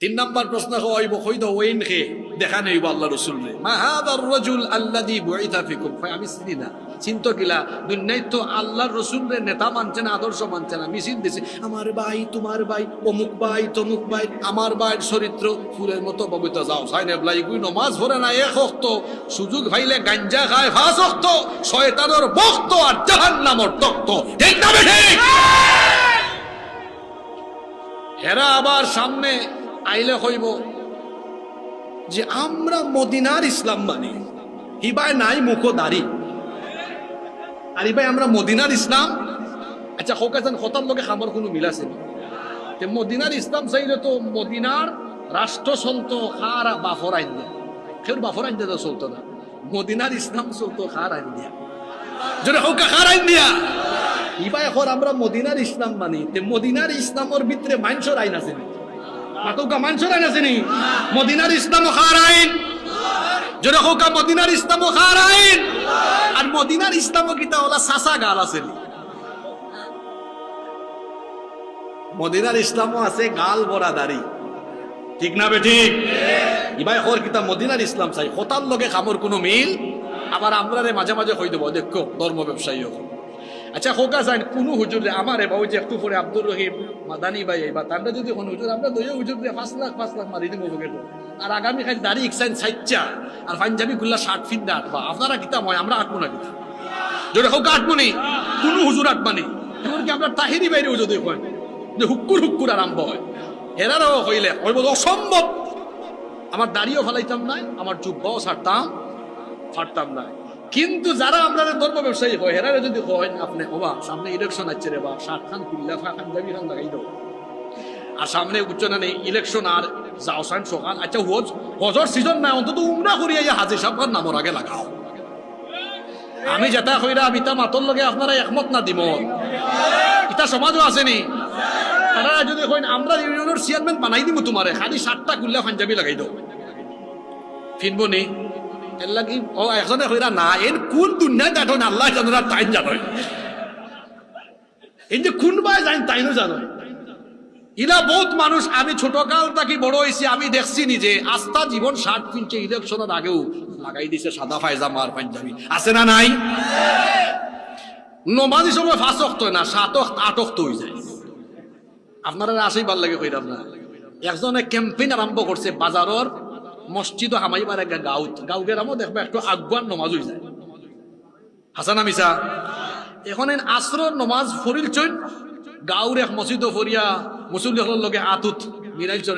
তিন নাম্বার প্রশ্ন হইব কইদ ওইন খে দেখা নেইব আল্লাহ রাসূল রে মা হাদার রাজুল আল্লাযী বুইতা ফিকুম আমি চিনি না চিন্তা কিলা দুনিয়ায় তো আল্লাহর রাসূল রে নেতা মানছে না আদর্শ মানছে না মিছিল দিছে আমার ভাই তোমার ভাই অমুক ভাই তমুক ভাই আমার ভাইয়ের চরিত্র ফুলের মতো পবিত্র যাও সাইনে বলাই কই নামাজ পড়ে না এক ওয়াক্ত সুযোগ ভাইলে গাঞ্জা খায় পাঁচ ওয়াক্ত শয়তানের ভক্ত আর জাহান্নামের তক্ত ঠিক না ঠিক এরা আবার সামনে আইলে হইব যে আমরা মদিনার ইসলাম মানি হিবায় নাই মুখো দাড়ি আর হিবাই আমরা মদিনার ইসলাম আচ্ছা হোকাছেন হতার লোকে খাবার কোনো মিল আছে না মদিনার ইসলাম চাইলে তো মদিনার রাষ্ট্র চলতো খার বাফর আইন দিয়া কেউ বাফর আইন দিয়া চলতো না মদিনার ইসলাম চলতো খার আইন দিয়া যদি হোকা খার আইন দিয়া হিবাই এখন আমরা মদিনার ইসলাম মানি মদিনার ইসলামের ভিতরে মানুষের আইন আছে না মাতোকা মানুষের আইন আছে নি মদিনার ইসলাম খার আইন যদি হোকা মদিনার ইসলাম খার আইন আর মদিনার ইসলাম কিতা ওলা সাসা গাল আছে নি মদিনার ইসলামও আছে গাল ভরা দাড়ি ঠিক না বে ঠিক ইবাই হর কিতা মদিনার ইসলাম চাই হতার লগে খামর কোনো মিল আবার আমরা মাঝে মাঝে হই দেবো দেখো ধর্ম ব্যবসায়ী হোক আচ্ছা হোকা যান কোনো হুজুর আমার এবার যে একটু পরে আব্দুর রহিম মাদানি ভাই বা তান্ডা যদি কোন হুজুর আমরা দুই হুজুর 5 লাখ মারি দিব আর আগামী খালি দাড়ি ইকসাইন সাইচ্চা আর পাঞ্জাবি গুলা 60 ফিট দাঁত বা আপনারা কিতা ময় আমরা আটবো না কিতা যদি হোকা আটবো নি কোনো হুজুর আটবানি এমনকি আমরা তাহিরি বাইরে হুজুর দেখুন যে হুক্কুর আরম্ভ হয় এরারও হইলে ওই বল অসম্ভব আমার দাড়িও ফেলাইতাম নাই আমার জুব্বাও ফাটতাম নাই কিন্তু যারা আমরা ধর্ম ব্যবসায়ী হয় হেরারে যদি হয় আপনি ওবা সামনে ইলেকশন আছে রে বা 60 খান কুল্লা খান দাবি খান লাগাই দাও আর সামনে উচ্চনা নেই ইলেকশন আর যাও সাইন সকাল আচ্ছা হজর সিজন নাই অন্তত উমরা করিয়া হাজি সাহেবের নামর আগে লাগাও আমি যেটা কইরা বিতা মাতর লগে আপনারা একমত না দিব এটা সমাজও আসেনি তারা যদি কইন আমরা ইউনিয়নের চেয়ারম্যান বানাই দিব তোমারে খালি 60টা কুল্লা পাঞ্জাবি লাগাই দাও ফিনবো নি এর লাগি ও একজনে কইরা না এর কোন দুনিয়ায় দেখো না আল্লাহ জানো না তাই জানো এই যে কোনবাই জান তাইনো জানো ইলা বহুত মানুষ আমি ছোট কাল থেকে বড় হয়েছি আমি দেখছি নিজে আস্থা জীবন 60 ফিনছে ইলেকশনের আগেও লাগাই দিছে সাদা পায়জামা আর পাঞ্জাবি আছে না নাই নমাজি সময় 5 ওয়াক্ত না 7 ওয়াক্ত 8 ওয়াক্ত হয়ে যায় আপনারা আসেই ভাল লাগে কইরাম না একজনে ক্যাম্পেইন আরম্ভ করছে বাজারের মসজিদ হামাইবার একটা গাঁও গেরামও দেখবে একটু আগুয়ার নমাজ হয়ে যায় হাসানা মিসা এখন আসরের নমাজ ফরিল চইন গাঁওর এক মসজিদ ফরিয়া মুসল্লি লগে আতুত মিলাইল চইন